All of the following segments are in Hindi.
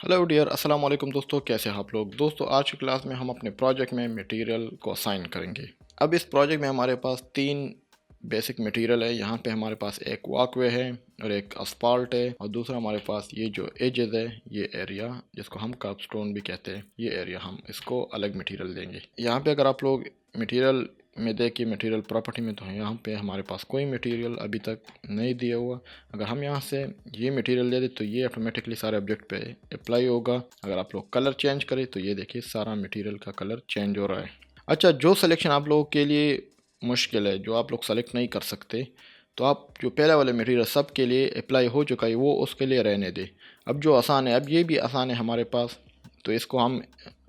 हेलो डियर, अस्सलाम वालेकुम दोस्तों। कैसे हैं आप लोग? दोस्तों, आज की क्लास में हम अपने प्रोजेक्ट में मटेरियल को असाइन करेंगे। अब इस प्रोजेक्ट में हमारे पास तीन बेसिक मटेरियल है। यहाँ पे हमारे पास एक वॉकवे है और एक असफाल्ट है और दूसरा हमारे पास ये जो एजेस है, ये एरिया जिसको हम कर्बस्टोन भी कहते हैं, ये एरिया हम इसको अलग मटेरियल देंगे। यहाँ पे अगर आप लोग मटेरियल में देखिए, मटेरियल प्रॉपर्टी में तो है, यहाँ पे हमारे पास कोई मटेरियल अभी तक नहीं दिया हुआ। अगर हम यहाँ से ये मटेरियल दे दें तो ये ऑटोमेटिकली सारे ऑब्जेक्ट पे अप्लाई होगा। अगर आप लोग कलर चेंज करें तो ये देखिए सारा मटेरियल का कलर चेंज हो रहा है। अच्छा, जो सिलेक्शन आप लोगों के लिए मुश्किल है, जो आप लोग सेलेक्ट नहीं कर सकते, तो आप जो पहले वाले मटेरियल सब के लिए अप्लाई हो चुका है वो उसके लिए रहने दें। अब जो आसान है, अब ये भी आसान है हमारे पास, तो इसको हम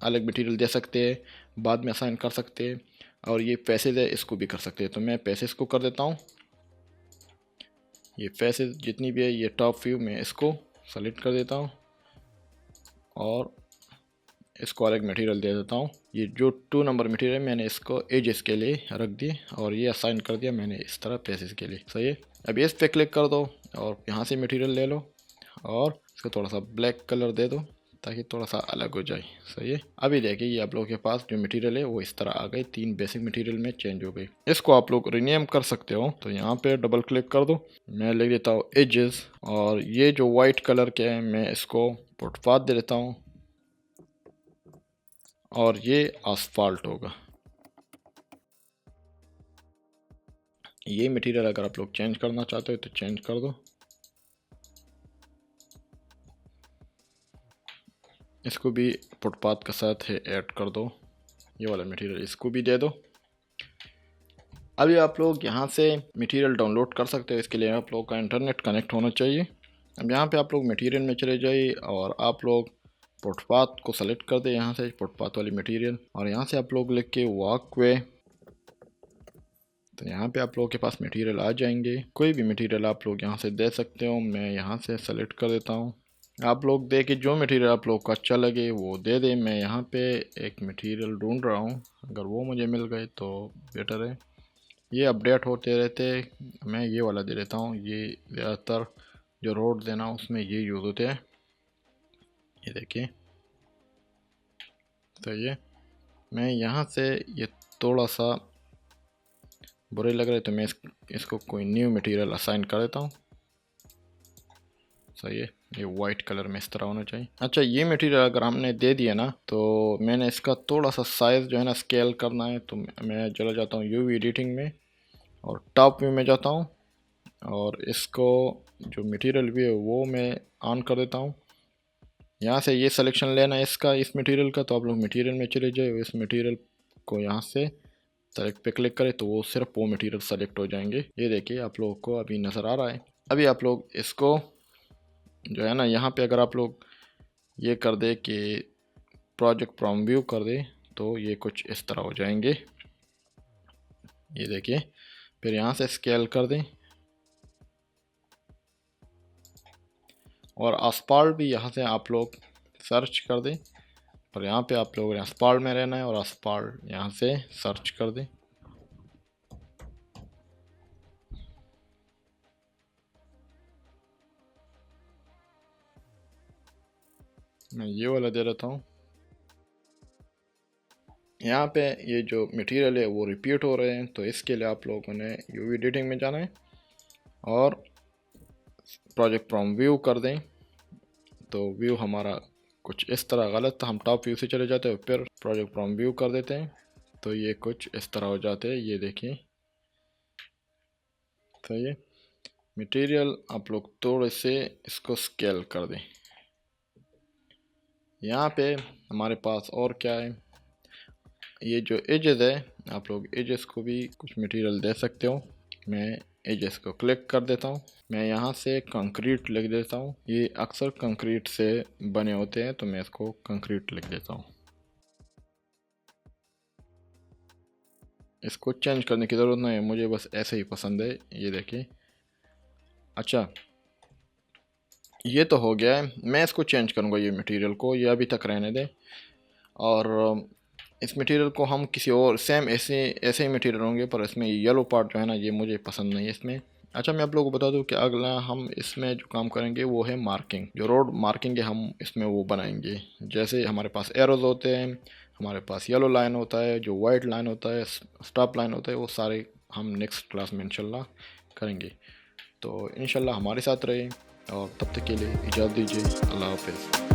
अलग मटेरियल दे सकते हैं, बाद में असाइन कर सकते हैं। और ये फेसेस है, इसको भी कर सकते हैं। तो मैं फेसेस को कर देता हूँ। ये फेसेस जितनी भी है, ये टॉप व्यू में इसको सेलेक्ट कर देता हूँ और इसको अलग मटेरियल दे देता हूँ। ये जो 2 नंबर मटेरियल है मैंने इसको एजेस के लिए रख दिए और ये असाइन कर दिया मैंने इस तरह फेसेस के लिए। सही है। अब इस पे क्लिक कर दो और यहाँ से मटेरियल ले लो और इसको थोड़ा सा ब्लैक कलर दे दो ताकि थोड़ा सा अलग हो जाए। सही है। अभी देखिए ये आप लोगों के पास जो मटेरियल है वो इस तरह आ गई, 3 बेसिक मटेरियल में चेंज हो गई। इसको आप लोग रीनेम कर सकते हो, तो यहाँ पे डबल क्लिक कर दो। मैं लिख देता हूँ एजेस और ये जो वाइट कलर के हैं मैं इसको फुटपाथ दे देता हूँ और ये आसफाल्ट होगा। ये मटेरियल अगर आप लोग चेंज करना चाहते हो तो चेंज कर दो। इसको भी फुटपाथ के साथ है ऐड कर दो। ये वाला मटेरियल इसको भी दे दो। अभी आप लोग यहाँ से मटेरियल डाउनलोड कर सकते हो। इसके लिए आप लोग का इंटरनेट कनेक्ट होना चाहिए। अब यहाँ पे आप लोग मटेरियल में चले जाइए और आप लोग फुटपाथ को सेलेक्ट कर दे, यहाँ से फुटपाथ वाली मटेरियल, और यहाँ से आप लोग लिख के वॉकवे, तो यहाँ पे आप लोगों के पास मटेरियल आ जाएंगे। कोई भी मटेरियल आप लोग यहाँ से दे सकते हो। मैं यहाँ से सेलेक्ट कर देता हूँ। आप लोग दे के जो मटेरियल आप लोग को अच्छा लगे वो दे दें। मैं यहाँ पे एक मटेरियल ढूंढ रहा हूँ, अगर वो मुझे मिल गए तो बेटर है। ये अपडेट होते रहते, मैं ये वाला दे देता हूँ। ये ज़्यादातर जो रोड देना उसमें ये यूज़ होते हैं। ये देखिए, तो ये मैं यहाँ से ये थोड़ा सा बुरे लग रहे तो मैं इसको कोई न्यू मटेरियल असाइन कर देता हूँ। सही है। ये वाइट कलर में इस तरह होना चाहिए। अच्छा, ये मटेरियल अगर हमने दे दिया ना, तो मैंने इसका थोड़ा सा साइज़ जो है ना स्केल करना है, तो मैं चला जाता हूँ यूवी एडिटिंग में और टॉप व्यू में जाता हूँ और इसको जो मटेरियल भी है वो मैं ऑन कर देता हूँ। यहाँ से ये सिलेक्शन लेना है इसका, इस मटेरियल का, तो आप लोग मटेरियल में चले जाए, इस मटेरियल को यहाँ से सेलेक्ट पे क्लिक करें तो वो सिर्फ वो मटेरियल सेलेक्ट हो जाएंगे। ये देखिए आप लोगों को अभी नज़र आ रहा है। अभी आप लोग इसको जो है ना, यहाँ पे अगर आप लोग ये कर दे कि प्रोजेक्ट फ्रॉम व्यू कर दे तो ये कुछ इस तरह हो जाएंगे। ये देखिए, फिर यहाँ से स्केल कर दें और असफाल्ट भी यहाँ से आप लोग सर्च कर दें, पर यहाँ पे आप लोग असफाल्ट में रहना है और असफाल्ट यहाँ से सर्च कर दें। मैं ये वाला दे देता हूँ। यहाँ पे ये जो मटेरियल है वो रिपीट हो रहे हैं, तो इसके लिए आप लोगों ने यूवी एडिटिंग में जाना है और प्रोजेक्ट फ्रॉम व्यू कर दें। तो व्यू हमारा कुछ इस तरह गलत था, हम टॉप व्यू से चले जाते हैं, फिर प्रोजेक्ट फ्रॉम व्यू कर देते हैं तो ये कुछ इस तरह हो जाते हैं। ये देखिए, सही है। मटेरियल आप लोग थोड़े से इसको स्केल कर दें। यहाँ पे हमारे पास और क्या है, ये जो एजेस है, आप लोग एजेस को भी कुछ मटेरियल दे सकते हो। मैं एजेस को क्लिक कर देता हूँ। मैं यहाँ से कंक्रीट लिख देता हूँ। ये अक्सर कंक्रीट से बने होते हैं तो मैं इसको कंक्रीट लिख देता हूँ। इसको चेंज करने की ज़रूरत नहीं है, मुझे बस ऐसे ही पसंद है। ये देखिए। अच्छा, ये तो हो गया है। मैं इसको चेंज करूँगा, ये मटेरियल को, ये अभी तक रहने दें। और इस मटेरियल को हम किसी और सेम ऐसे ऐसे ही मटेरियल होंगे, पर इसमें येलो पार्ट जो है ना ये मुझे पसंद नहीं है। इसमें अच्छा, मैं आप लोगों को बता दूं कि अगला हम इसमें जो काम करेंगे वो है मार्किंग। जो रोड मार्किंग है हम इसमें वो बनाएंगे। जैसे हमारे पास एरोज होते हैं, हमारे पास येलो लाइन होता है, जो वाइट लाइन होता है, स्टॉप लाइन होता है, वो सारे हम नेक्स्ट क्लास में इंशाल्लाह करेंगे। तो इंशाल्लाह हमारे साथ रहे और तब तक के लिए इजाज़त दीजिए। अल्लाह हाफ़िज़।